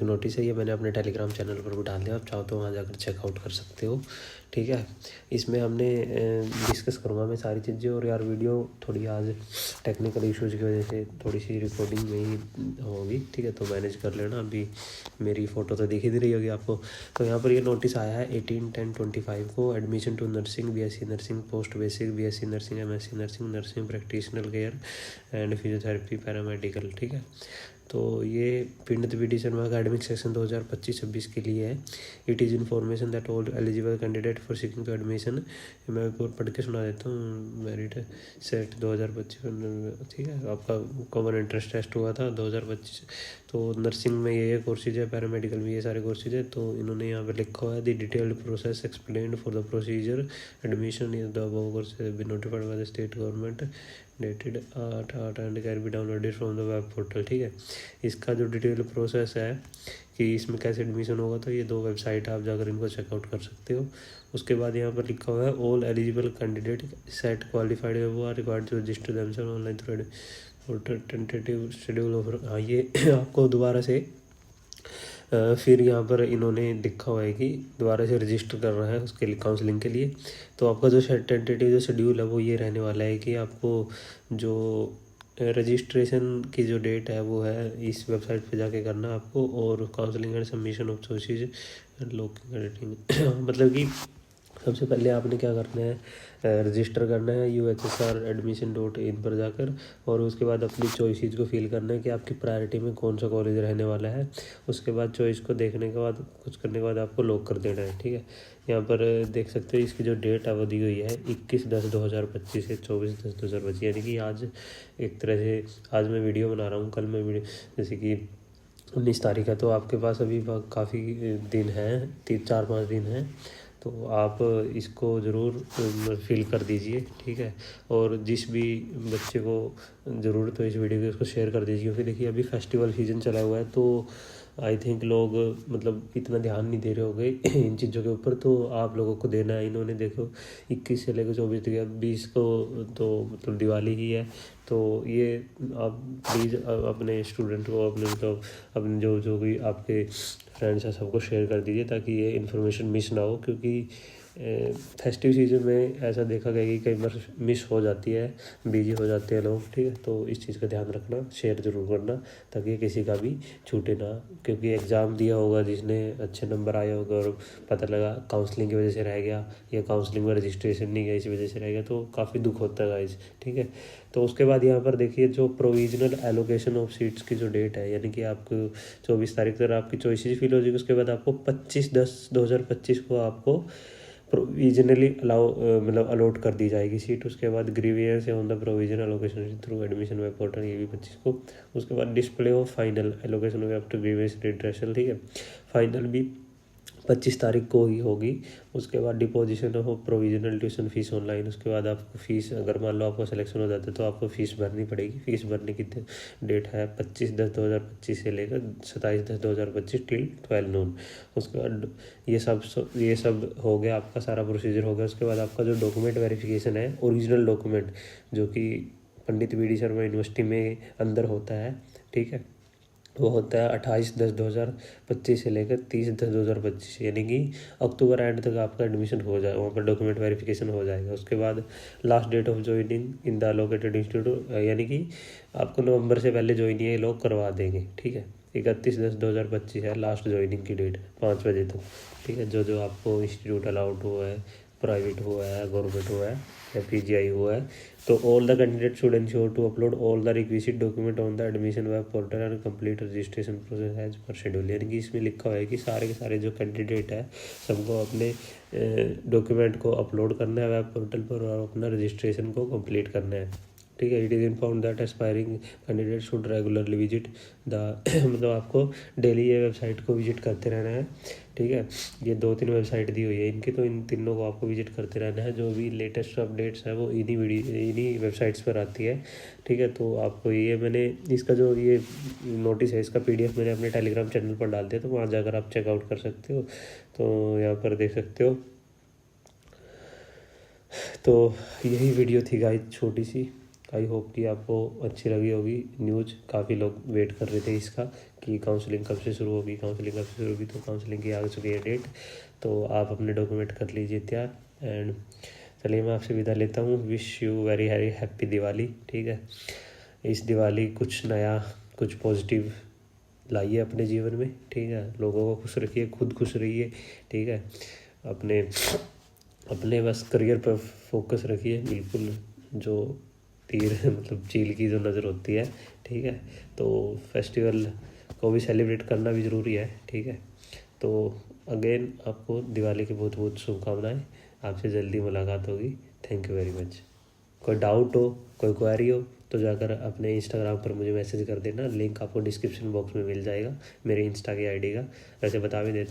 Notice है, ये मैंने अपने टेलीग्राम चैनल पर भी डाल दिया, आप चाहो तो वहाँ जाकर चेकआउट कर सकते हो। ठीक है, इसमें हमने डिस्कस करूँगा मैं सारी चीज़ें। और यार वीडियो थोड़ी आज टेक्निकल इश्यूज़ की वजह से थोड़ी सी रिकॉर्डिंग में ही होगी। ठीक है, तो मैनेज कर लेना। अभी मेरी फ़ोटो तो दिख ही रही होगी आपको। तो यहाँ पर ये नोटिस आया है 18/10/25 को, admission to nursing, BSc nursing, post basic, BSc nursing, MSc nursing, nursing practitional care and physiotherapy, paramedical. ठीक है, तो ये Pandit BD Sharma academic session 2025-26 के लिए है। It is information that all eligible candidate for seeking to admission, मैं पढ़ के सुना देता हूँ। Merit set 2025। ठीक है, आपका कॉमन इंटरेस्ट टेस्ट हुआ था 2025। तो नर्सिंग में ये कोर्सेज है, पैरामेडिकल में ये सारे कोर्सेज है। तो इन्होंने यहाँ पर लिखा हुआ है the detailed process explained for the procedure admission is the above courses be notified by the state government dated 8/8 and can be downloaded from the web portal. ठीक है, इसका जो डिटेल प्रोसेस है कि इसमें कैसे एडमिशन होगा, तो ये 2 वेबसाइट आप जाकर इनको चेकआउट कर सकते हो। उसके बाद यहाँ पर लिखा हुआ है all eligible candidate set qualified वो are required to register themselves online through tentative schedule of. हाँ, ये आपको दोबारा से फिर यहाँ पर इन्होंने लिखा हुआ है कि दोबारा से रजिस्टर कर रहा है उसके लिए, काउंसलिंग के लिए। तो आपका जो टेंटेटिव जो शेड्यूल है वो ये रहने वाला है कि आपको जो रजिस्ट्रेशन की जो डेट है वो है इस वेबसाइट पे जाके करना आपको। और counselling and submission of choices and locking editing, मतलब कि सबसे पहले आपने क्या करना है, रजिस्टर करना है UHSR-admission.in पर जाकर। और उसके बाद अपनी चॉइसेस को फिल करना है कि आपकी प्रायोरिटी में कौन सा कॉलेज रहने वाला है। उसके बाद चॉइस को देखने के बाद कुछ करने के बाद आपको लॉक कर देना है। ठीक है, यहाँ पर देख सकते हो इसकी जो डेट है वो दी हुई है 21/10/2025 से 24/10/2025, यानी कि आज एक तरह से आज मैं वीडियो बना रहा हूँ, कल मैं वीडियो जैसे कि 19 तारीख है, तो आपके पास अभी काफ़ी दिन हैं, 3-4-5 दिन हैं। तो आप इसको ज़रूर फिल कर दीजिए। ठीक है, और जिस भी बच्चे को ज़रूरत हो इस वीडियो की उसको शेयर कर दीजिए, क्योंकि देखिए अभी फेस्टिवल सीजन चला हुआ है, तो आई थिंक लोग मतलब इतना ध्यान नहीं दे रहे होंगे इन चीज़ों के ऊपर। तो आप लोगों को देना है। इन्होंने देखो 21 से लेकर 24 तक, 20 को तो मतलब दिवाली ही है। तो ये आप प्लीज़ अपने स्टूडेंट को, अपने मतलब अपने जो भी आपके फ्रेंड्स हैं सबको शेयर कर दीजिए, ताकि ये इन्फॉर्मेशन मिस ना हो। क्योंकि फेस्टिव सीजन में ऐसा देखा गया कि कई बार मिस हो जाती है, बिजी हो जाते हैं लोग। ठीक है, तो इस चीज़ का ध्यान रखना, शेयर ज़रूर करना, ताकि किसी का भी छूटे ना। क्योंकि एग्ज़ाम दिया होगा जिसने, अच्छे नंबर आए होगा और पता लगा काउंसलिंग की वजह से रह गया या काउंसलिंग में रजिस्ट्रेशन नहीं गया इसी वजह से रह गया, तो काफ़ी दुख होता है गाइस। ठीक है, तो उसके बाद यहाँ पर देखिए जो प्रोविजनल एलोकेशन ऑफ सीट्स की जो डेट है, यानी कि आपको 24 तारीख तक आपकी चॉइसेस फिल हो जाएगी। उसके बाद आपको 25/10/2025 को आपको प्रोविजनली मतलब अलॉट कर दी जाएगी सीट। उसके बाद grievance on the provisional allocation through admission web portal, ये भी 25 को। उसके बाद display of final allocation web two grievance redressal. ठीक है, फाइनल भी 25 तारीख को ही होगी। उसके बाद deposition of provisional tuition fees online. उसके बाद आपको फीस, अगर मान लो आपको सिलेक्शन हो जाता है तो आपको फ़ीस भरनी पड़ेगी। फ़ीस भरने की डेट है 25/10/2025 से लेकर 27/10/2025 टिल 12 नून। उसके बाद ये सब हो गया, आपका सारा प्रोसीजर हो गया। उसके बाद आपका जो डॉक्यूमेंट वेरिफिकेशन है, ओरिजिनल डॉक्यूमेंट जो कि पंडित BD शर्मा यूनिवर्सिटी में अंदर होता है, ठीक है, वो होता है 28/10/2025 से लेकर 30/10/2025, यानी कि अक्टूबर एंड तक आपका एडमिशन हो जाए, वहाँ पर डॉक्यूमेंट वेरिफिकेशन हो जाएगा। उसके बाद last date of joining in the allocated institute, यानी कि आपको नवंबर से पहले ज्वाइन ये लोग करवा देंगे। ठीक है, 31/10/2025 है लास्ट ज्वाइनिंग की डेट, 5 बजे तक। ठीक है, जो आपको इंस्टीट्यूट अलाउड हुआ है, प्राइवेट हुआ है, गवर्नमेंट हुआ है या PGI हुआ है, तो all the candidate should ensure to upload all the requisite document on the admission web portal and complete registration process as per schedule. यानी कि इसमें लिखा हुआ है कि सारे के सारे जो कैंडिडेट है सबको अपने डॉक्यूमेंट को अपलोड करना है वेब पोर्टल पर और अपना रजिस्ट्रेशन को कंप्लीट करना है। ठीक है, it is inform that aspiring candidate should regularly visit the मतलब आपको डेली ये वेबसाइट को विजिट करते रहना है। ठीक है, ये 2-3 वेबसाइट दी हुई है इनकी, तो इन तीनों को आपको विजिट करते रहना है। जो भी लेटेस्ट अपडेट्स है वो इन्हीं वेबसाइट्स पर आती है। ठीक है, तो आपको ये मैंने इसका जो ये नोटिस है इसका PDF मैंने अपने टेलीग्राम चैनल पर डाल दिया, तो वहाँ जाकर आप चेकआउट कर सकते हो। तो यहाँ पर देख सकते हो। तो यही वीडियो थी गाइस, छोटी सी। आई होप कि आपको अच्छी लगी होगी न्यूज़। काफ़ी लोग वेट कर रहे थे इसका कि काउंसलिंग कब से शुरू होगी, काउंसलिंग कब से शुरू होगी। तो काउंसलिंग की आ चुकी है डेट, तो आप अपने डॉक्यूमेंट कर लीजिए तैयार। एंड चलिए मैं आपसे विदा लेता हूँ। Wish you very very happy Diwali. ठीक है, इस दिवाली कुछ नया, कुछ पॉजिटिव लाइए अपने जीवन में। ठीक है, लोगों को खुश रखिए, खुद खुश रहिए। ठीक है, अपने अपने बस करियर पर फोकस रखिए बिल्कुल। जो तीर मतलब चील की जो नज़र होती है। ठीक है, तो फेस्टिवल को भी सेलिब्रेट करना भी ज़रूरी है। ठीक है, तो अगेन आपको दिवाली की बहुत बहुत शुभकामनाएं। आपसे जल्दी मुलाकात होगी। Thank you very much. कोई डाउट हो, कोई क्वेरी हो तो जाकर अपने इंस्टाग्राम पर मुझे मैसेज कर देना। लिंक आपको डिस्क्रिप्शन बॉक्स में मिल जाएगा मेरे इंस्टा की आईडी का। वैसे बता भी देता